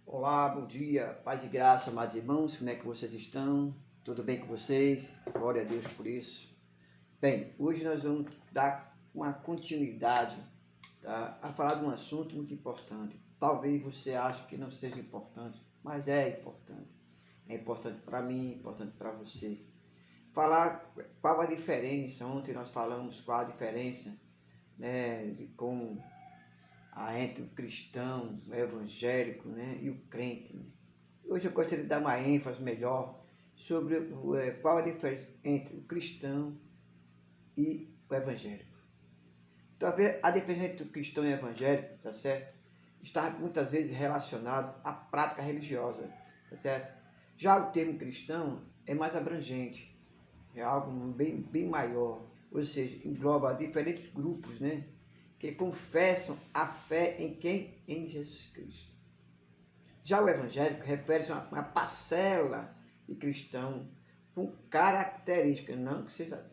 Olá, bom dia, paz e graça, amados irmãos, como é que vocês estão? Tudo bem com vocês? Glória a Deus por isso. Bem, hoje nós vamos dar uma continuidade, tá, a falar de um assunto muito importante. Talvez você ache que não seja importante, mas é importante. É importante para mim, é importante para você. Falar qual a diferença, ontem nós falamos qual a diferença, né, entre o cristão, o evangélico, né, e o crente. Né? Hoje eu gostaria de dar uma ênfase melhor sobre qual a diferença entre o cristão e o evangélico. Talvez a diferença entre o cristão e o evangélico, tá certo? Está muitas vezes relacionado à prática religiosa, tá certo? Já o termo cristão é mais abrangente, é algo bem maior, ou seja, engloba diferentes grupos, né? Que confessam a fé em quem? Em Jesus Cristo. Já o evangélico refere-se a uma parcela de cristão com características, não que seja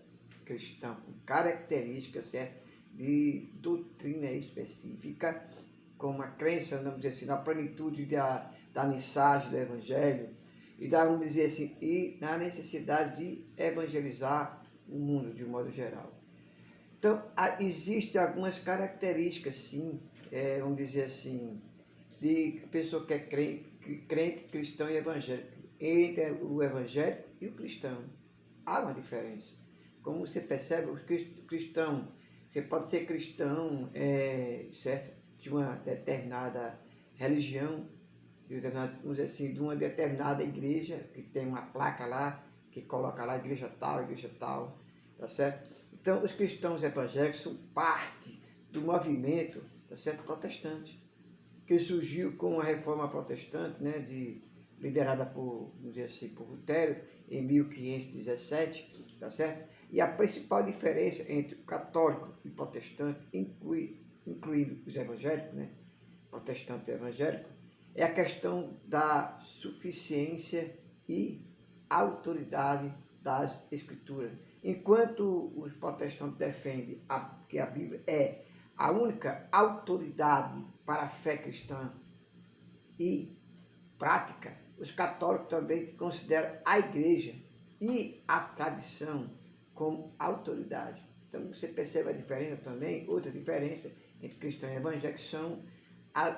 cristão, com características, certo? De doutrina específica, como a crença, vamos dizer assim, na plenitude da mensagem do evangelho e vamos dizer assim, e na necessidade de evangelizar o mundo de um modo geral. Então, existem algumas características, sim, vamos dizer assim, de pessoa que é crente, cristão e evangélico. Entre o evangélico e o cristão. Há uma diferença. Como você percebe, o cristão, você pode ser cristão, certo? De uma determinada religião, vamos dizer assim, de uma determinada igreja, que tem uma placa lá, que coloca lá igreja tal, tá certo? Então, os cristãos evangélicos são parte do movimento, tá certo? Protestante, que surgiu com a reforma protestante, né, liderada por, vamos dizer assim, por Lutero, em 1517, tá certo? E a principal diferença entre o católico e o protestante, incluindo os evangélicos, né, protestante e evangélico, é a questão da suficiência e autoridade das escrituras. Enquanto os protestantes defendem que a Bíblia é a única autoridade para a fé cristã e prática, os católicos também consideram a igreja e a tradição como autoridade. Então você percebe a diferença também, outra diferença entre cristão e evangélico são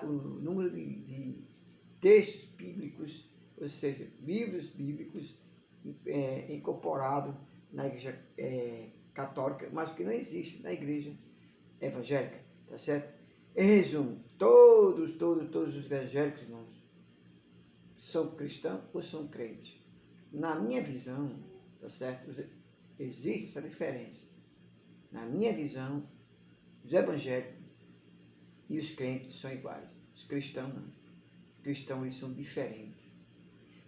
o número de textos bíblicos, ou seja, livros bíblicos incorporados na igreja católica, mas que não existe na igreja evangélica, tá certo? Em resumo, todos os evangélicos, irmãos, são cristãos ou são crentes? Na minha visão, tá certo? Existe essa diferença. Na minha visão, os evangélicos e os crentes são iguais. Os cristãos não. Os cristãos eles são diferentes.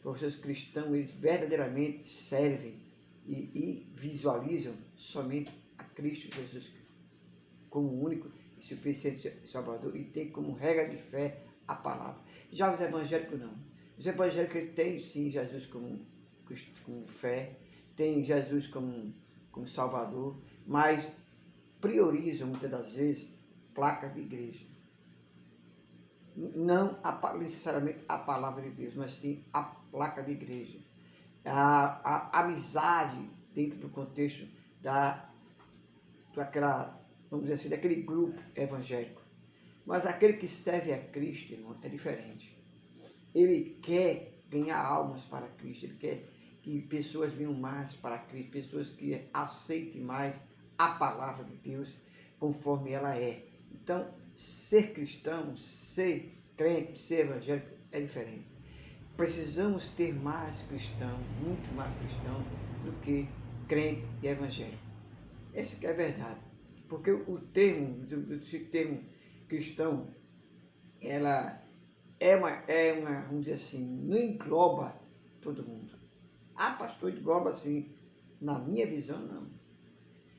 Porque os cristãos eles verdadeiramente servem e visualizam somente a Cristo Jesus como único e suficiente Salvador e tem como regra de fé a palavra. Já os evangélicos não. Os evangélicos têm sim Jesus como fé, têm Jesus como Salvador, mas priorizam muitas das vezes placas de igreja. Não necessariamente a palavra de Deus, mas sim a placa de igreja. A amizade dentro do contexto daquela, vamos dizer assim, daquele grupo evangélico. Mas aquele que serve a Cristo, irmão, é diferente. Ele quer ganhar almas para Cristo, ele quer que pessoas venham mais para Cristo, pessoas que aceitem mais a palavra de Deus conforme ela é. Então, ser cristão, ser crente, ser evangélico é diferente. Precisamos ter mais cristão, muito mais cristão do que crente e evangélico. Essa que é a verdade. Porque o termo cristão, ela vamos dizer assim, não engloba todo mundo. Ah, pastor, engloba assim. Na minha visão, não.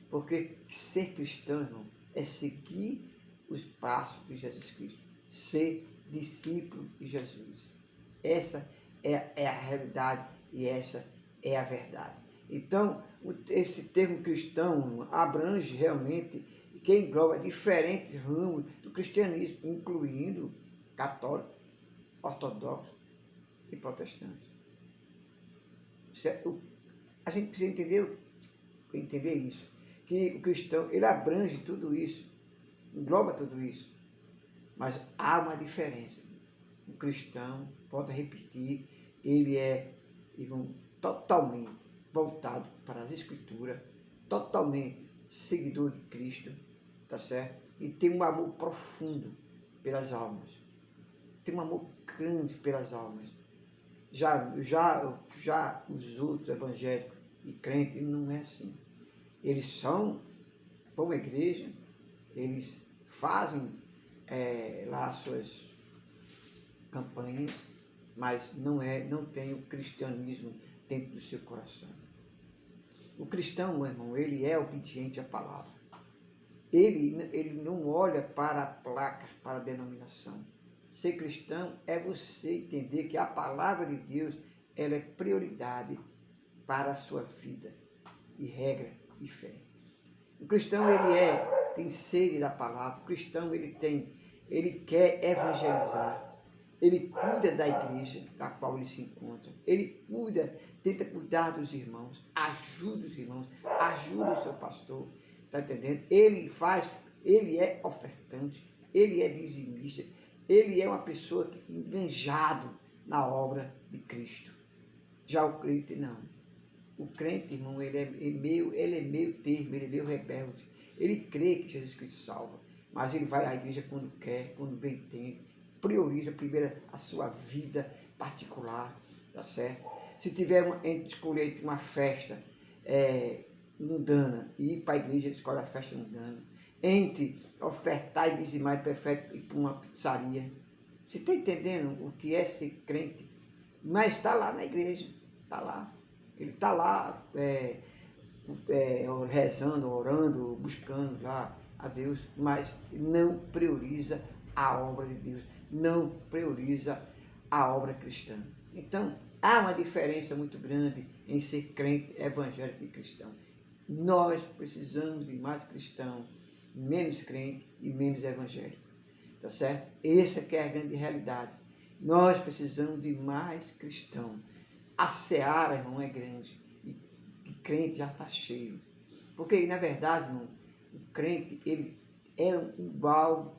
Porque ser cristão, irmão, é seguir os passos de Jesus Cristo. Ser discípulo de Jesus. Essa é a realidade e essa é a verdade. Então, esse termo cristão abrange realmente que engloba diferentes ramos do cristianismo, incluindo católico, ortodoxos e protestantes. A gente precisa entender isso, que o cristão, ele abrange tudo isso, engloba tudo isso, mas há uma diferença. O cristão, pode repetir, ele é totalmente voltado para as Escrituras, totalmente seguidor de Cristo, tá certo? E tem um amor profundo pelas almas, tem um amor grande pelas almas. Já os outros evangélicos e crentes não é assim. Eles vão à igreja, eles fazem lá suas campanhas, mas não tem o cristianismo dentro do seu coração. O cristão, meu irmão, ele é obediente à palavra. Ele não olha para a placa, para a denominação. Ser cristão é você entender que a palavra de Deus, ela é prioridade para a sua vida, e regra e fé. O cristão, tem sede da palavra. O cristão, ele quer evangelizar. Ele cuida da igreja da qual ele se encontra. Ele tenta cuidar dos irmãos, ajuda os irmãos, ajuda o seu pastor. Está entendendo? Ele é ofertante, ele é dizimista, ele é uma pessoa enganjado na obra de Cristo. Já o crente não. O crente, irmão, ele é meio termo, ele é meio rebelde. Ele crê que Jesus Cristo salva, mas ele vai à igreja quando quer, quando bem entende. Prioriza primeiro a sua vida particular, tá certo? Se tiver escolher entre uma festa mundana e ir para a igreja, ele escolhe a festa mundana. Entre ofertar e dizimar, ele prefere ir para uma pizzaria. Você está entendendo o que é ser crente? Mas está lá na igreja, está lá. Ele está lá rezando, orando, buscando lá a Deus, mas não prioriza a obra de Deus, não prioriza a obra cristã. Então, há uma diferença muito grande em ser crente, evangélico e cristão. Nós precisamos de mais cristão, menos crente e menos evangélico. Tá certo? Essa que é a grande realidade. Nós precisamos de mais cristão. A seara, irmão, é grande. E crente já está cheio. Porque, na verdade, irmão, o crente, ele é um baú,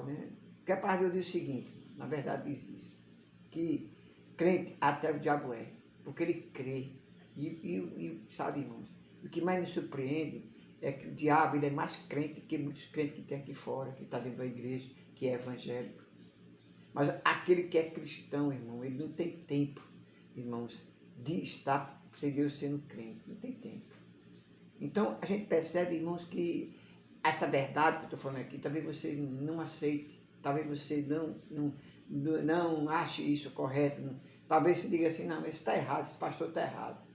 né? Porque a palavra de Deus diz o seguinte, na verdade diz isso, que crente até o diabo é, porque ele crê. E sabe, irmãos, o que mais me surpreende é que o diabo, ele é mais crente que muitos crentes que tem aqui fora, que está dentro da igreja, que é evangélico. Mas aquele que é cristão, irmão, ele não tem tempo, irmãos, de estar sem Deus sendo crente. Não tem tempo. Então, a gente percebe, irmãos, que essa verdade que eu estou falando aqui, talvez você não aceite, talvez você não ache isso correto. Talvez você diga assim, não, mas está errado, esse pastor está errado.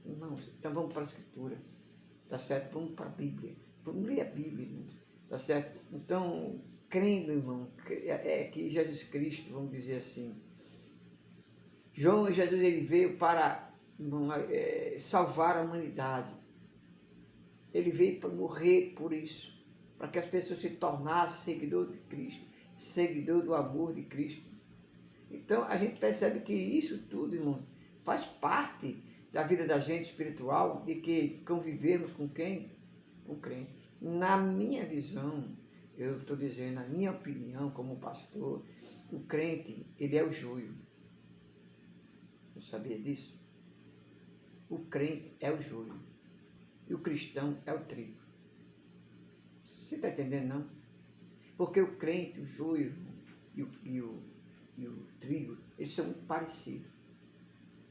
Irmãos, então vamos para a Escritura, tá certo? Vamos para a Bíblia, vamos ler a Bíblia, irmãos, tá certo? Então, crendo, irmão, que Jesus Cristo, vamos dizer assim, Jesus, ele veio para salvar a humanidade. Ele veio para morrer por isso, para que as pessoas se tornassem seguidor de Cristo, seguidor do amor de Cristo. Então, a gente percebe que isso tudo, irmão, faz parte da vida da gente espiritual, de que convivemos com quem? Com crente. Na minha visão, eu estou dizendo, na minha opinião como pastor, o crente, ele é o joio. Eu sabia disso? O crente é o joio. E o cristão é o trigo. Você está entendendo, não? Porque o crente, o joio e o trigo, eles são muito parecidos.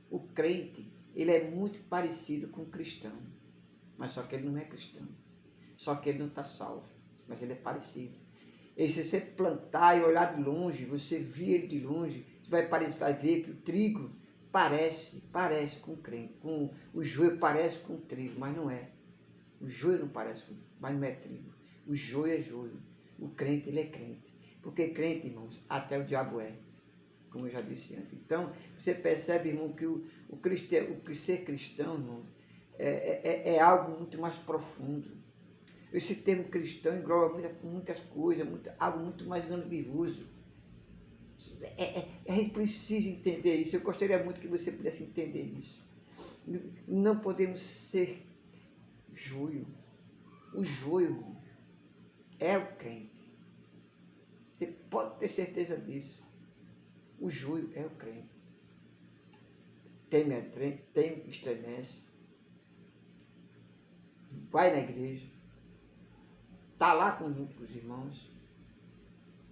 O crente, ele é muito parecido com o cristão, mas só que ele não é cristão. Só que ele não está salvo, mas ele é parecido. E se você plantar e olhar de longe, você vir ele de longe, você vai ver que o trigo parece com o crente. O joio parece com o trigo, mas não é. O joio não parece com, mas não é trigo. O joio é joio. O crente, ele é crente. Porque crente, irmãos, até o diabo é, como eu já disse antes. Então, você percebe, irmão, que o ser cristão, irmão, é algo muito mais profundo. Esse termo cristão engloba muitas coisas, algo muito mais grandioso. A gente precisa entender isso. Eu gostaria muito que você pudesse entender isso. Não podemos ser joio. O joio é o crente. Você pode ter certeza disso. O joio é o crente. Tem estremece, vai na igreja, está lá com os irmãos,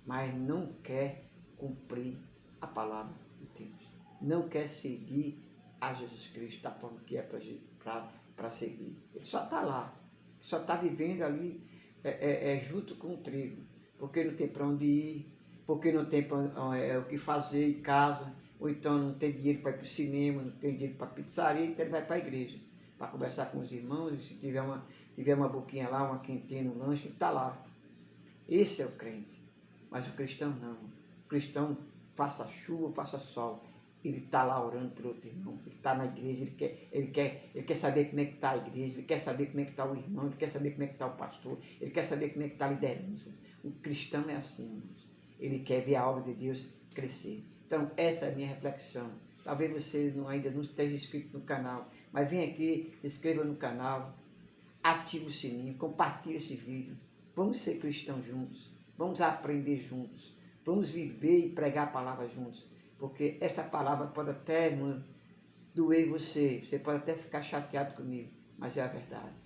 mas não quer cumprir a palavra de Deus. Não quer seguir a Jesus Cristo da forma que é para seguir. Ele só está lá, só está vivendo ali junto com o trigo, porque não tem para onde ir, porque não tem o que fazer em casa, ou então não tem dinheiro para ir para o cinema, não tem dinheiro para a pizzaria, então ele vai para a igreja, para conversar com os irmãos, e se tiver uma boquinha lá, uma quentinha no lanche, ele está lá. Esse é o crente. Mas o cristão não. O cristão, faça chuva, faça sol, ele está lá orando por outro irmão, ele está na igreja, ele quer saber como é que está a igreja, ele quer saber como é que está o irmão, ele quer saber como é que está o pastor, ele quer saber como é que está a liderança. O cristão é assim, ele quer ver a obra de Deus crescer. Então, essa é a minha reflexão. Talvez você ainda não esteja inscrito no canal, mas vem aqui, se inscreva no canal, ative o sininho, compartilhe esse vídeo. Vamos ser cristãos juntos, vamos aprender juntos, vamos viver e pregar a palavra juntos, porque esta palavra pode até doer você pode até ficar chateado comigo, mas é a verdade.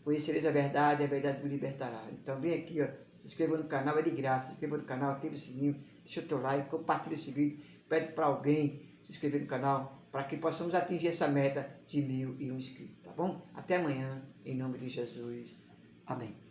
Conhecereis a verdade vos libertará. Então vem aqui, ó, se inscreva no canal, é de graça, se inscreva no canal, ative o sininho, deixa o teu like, compartilha esse vídeo, pede para alguém se inscrever no canal, para que possamos atingir essa meta de 1001 inscritos, tá bom? Até amanhã, em nome de Jesus. Amém.